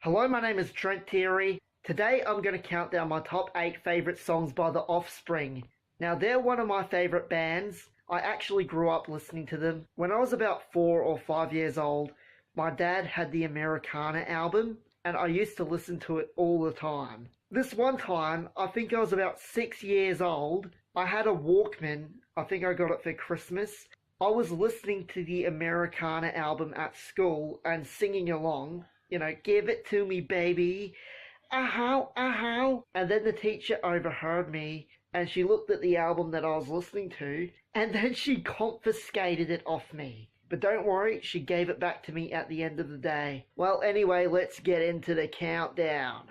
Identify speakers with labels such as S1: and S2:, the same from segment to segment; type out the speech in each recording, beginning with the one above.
S1: Hello, my name is Trent Thierry. Today I'm going to count down my top 8 favourite songs by the Offspring. Now they're one of my favourite bands. I actually grew up listening to them. When I was about 4 or 5 years old, my dad had the Americana album and I used to listen to it all the time. This one time, I think I was about 6 years old, I had a Walkman. I think I got it for Christmas. I was listening to the Americana album at school and singing along. You know, give it to me, baby. Ahow, ahow. And then the teacher overheard me and she looked at the album that I was listening to and then she confiscated it off me. But don't worry, she gave it back to me at the end of the day. Well, anyway, let's get into the countdown.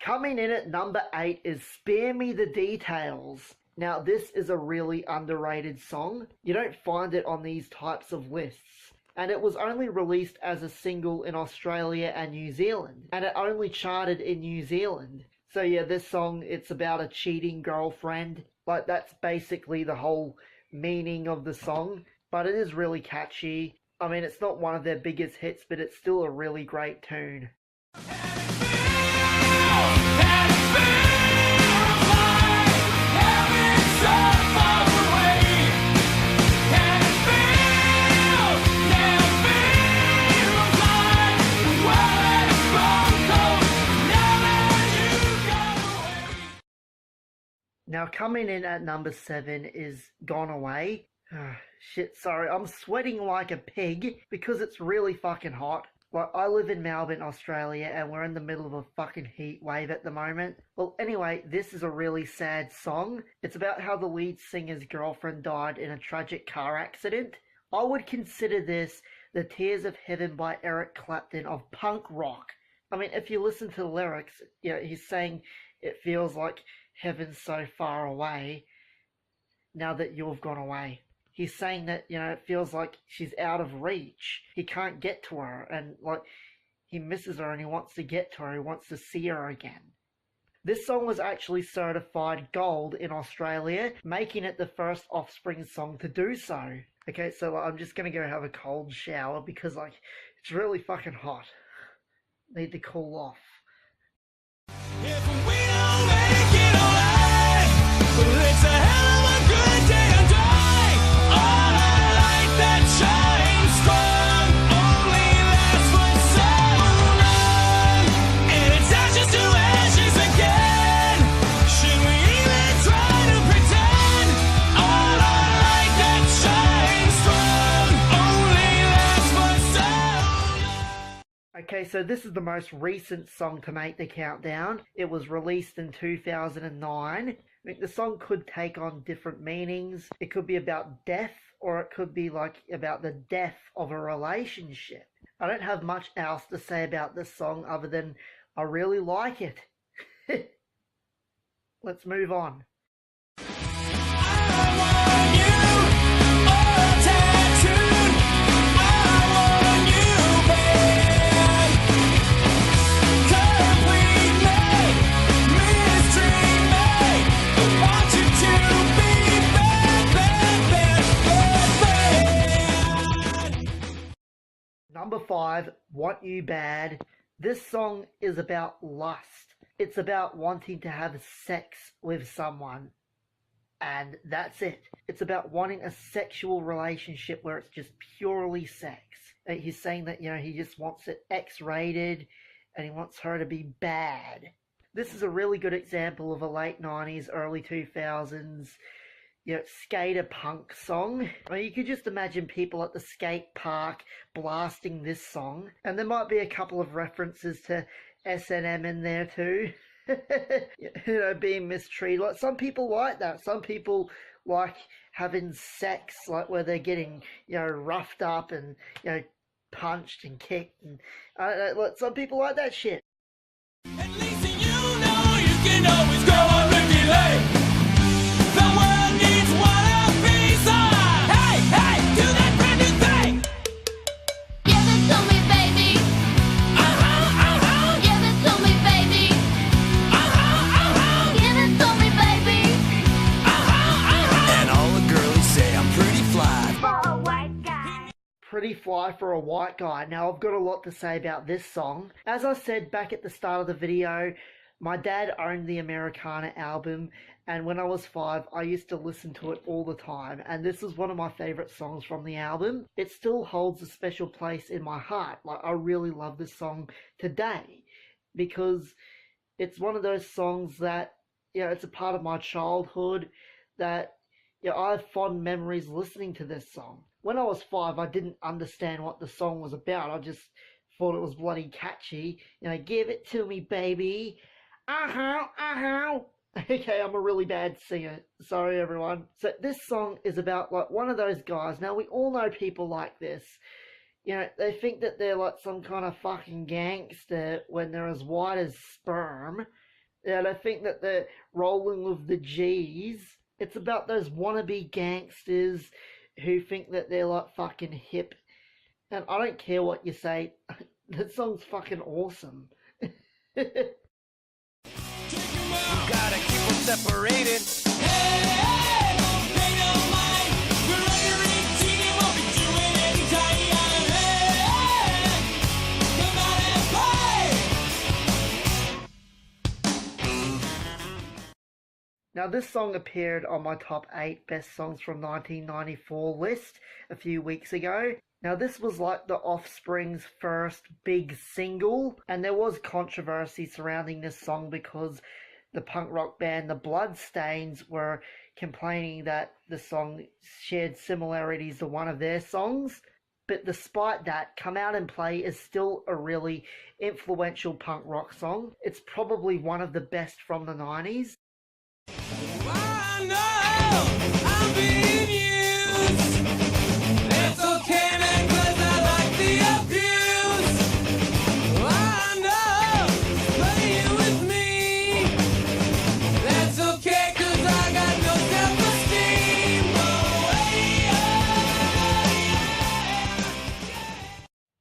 S1: Coming in at number 8 is Spare Me the Details. Now this is a really underrated song. You don't find it on these types of lists. And it was only released as a single in Australia and New Zealand. And it only charted in New Zealand. So yeah, this song, it's about a cheating girlfriend. Like that's basically the whole meaning of the song. But it is really catchy. I mean, it's not one of their biggest hits, but it's still a really great tune. Now coming in at number 7 is Gone Away. Shit, sorry, I'm sweating like a pig because it's really fucking hot. Like, I live in Melbourne, Australia, and we're in the middle of a fucking heat wave at the moment. Well, anyway, this is a really sad song. It's about how the lead singer's girlfriend died in a tragic car accident. I would consider this the Tears of Heaven by Eric Clapton of punk rock. I mean, if you listen to the lyrics, you know, he's saying it feels like heaven's so far away now that you've gone away. He's saying that, you know, it feels like she's out of reach. He can't get to her and, like, he misses her and he wants to get to her. He wants to see her again. This song was actually certified gold in Australia, making it the first Offspring song to do so. Okay, so I'm just going to go have a cold shower because, like, it's really fucking hot. Need to cool off.
S2: If we don't make it alright, well, it's a hell of a good day and die. All I like that shines strong only lasts for so long, and it's ashes to ashes again. Should we even try to pretend? All I like that shines strong only lasts for so long.
S1: Okay, so this is the most recent song to make the countdown. It was released in 2009. I mean, the song could take on different meanings. It could be about death, or it could be like about the death of a relationship. I don't have much else to say about this song other than I really like it. Let's move on. Number 5, Want You Bad. This song is about lust. It's about wanting to have sex with someone. And that's it. It's about wanting a sexual relationship where it's just purely sex. And he's saying that, you know, he just wants it X-rated and he wants her to be bad. This is a really good example of a late 90s, early 2000s, you know, skater punk song. I mean, you could just imagine people at the skate park blasting this song. And there might be a couple of references to S&M in there too. You know, being mistreated. Like, some people like that. Some people like having sex, like where they're getting, you know, roughed up and, you know, punched and kicked. And I don't know, like, some people like that shit.
S2: At least you know you can always go on Ricky Lake. The world needs one piece of. Hey, hey, do that brand new thing.
S3: Give it to me, baby.
S2: Uh-huh, uh-huh.
S1: Pretty Fly for a White Guy. Now, I've got a lot to say about this song. As I said back at the start of the video, my dad owned the Americana album, and when I was 5, I used to listen to it all the time, and this is one of my favourite songs from the album. It still holds a special place in my heart. Like, I really love this song today, because it's one of those songs that, you know, it's a part of my childhood that, you know, I have fond memories listening to this song. When I was 5, I didn't understand what the song was about. I just thought it was bloody catchy. You know, give it to me, baby. Okay, I'm a really bad singer. Sorry, everyone. So this song is about, like, one of those guys. Now, we all know people like this. You know, they think that they're like some kind of fucking gangster when they're as white as sperm. Yeah, they think that they're rolling with the G's. It's about those wannabe gangsters who think that they're like fucking hip. And I don't care what you say. That song's fucking awesome.
S2: You gotta keep them separated. Hey, they don't mind. We're under 18 and won't be doing any time. Hey, come on and play.
S1: Now, this song appeared on my top 8 best songs from 1994 list a few weeks ago. Now, this was like the Offspring's first big single, and there was controversy surrounding this song because the punk rock band The Bloodstains were complaining that the song shared similarities to one of their songs. But despite that, Come Out and Play is still a really influential punk rock song. It's probably one of the best from the 90s.
S2: I know I'm being used. It's okay, man, 'cause I like the abuse. I know, playing with me. That's okay, 'cause I got no self-esteem.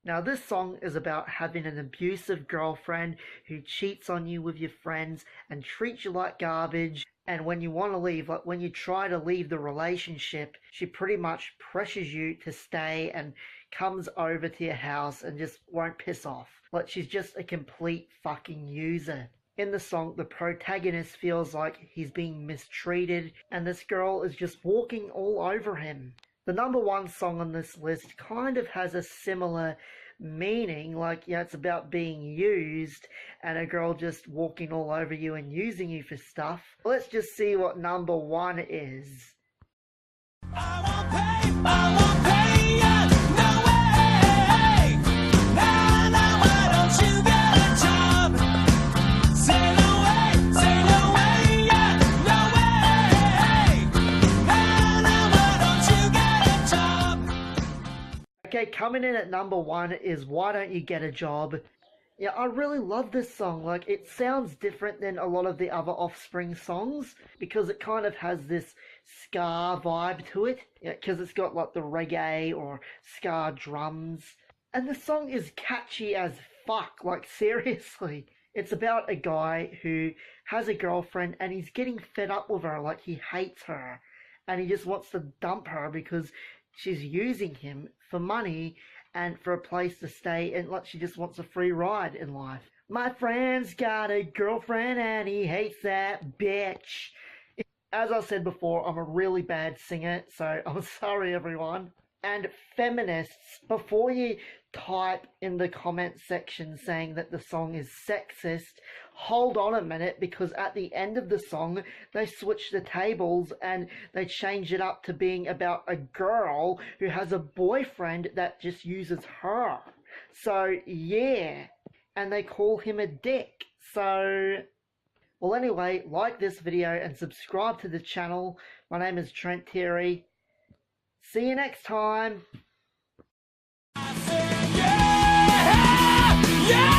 S1: Now, this song is about having an abusive girlfriend who cheats on you with your friends and treats you like garbage. And when you want to leave, like when you try to leave the relationship, she pretty much pressures you to stay and comes over to your house and just won't piss off. Like, she's just a complete fucking user. In the song, the protagonist feels like he's being mistreated, and this girl is just walking all over him. The number 1 song on this list kind of has a similar meaning, like, yeah, it's about being used and a girl just walking all over you and using you for stuff. Let's just see what number 1 is.
S2: I won't pay ya, no way. Now, why don't you get a job? Say no way, yeah, no way. Now, why don't you get a job?
S1: Okay, coming in at number 1 is Why Don't You Get a Job? Yeah, I really love this song. Like, it sounds different than a lot of the other Offspring songs because it kind of has this ska vibe to it. Yeah, because it's got like the reggae or ska drums. And the song is catchy as fuck, like seriously. It's about a guy who has a girlfriend and he's getting fed up with her, like he hates her. And he just wants to dump her because she's using him for money and for a place to stay, and like she just wants a free ride in life. My friend's got a girlfriend and he hates that bitch. As I said before, I'm a really bad singer, so I'm sorry everyone. And feminists, before you type in the comment section saying that the song is sexist, hold on a minute, because at the end of the song they switch the tables and they change it up to being about a girl who has a boyfriend that just uses her. So yeah, and they call him a dick. So well, anyway, like this video and subscribe to the channel. My name is Trent Terry. See you next time.
S2: I said, yeah, yeah.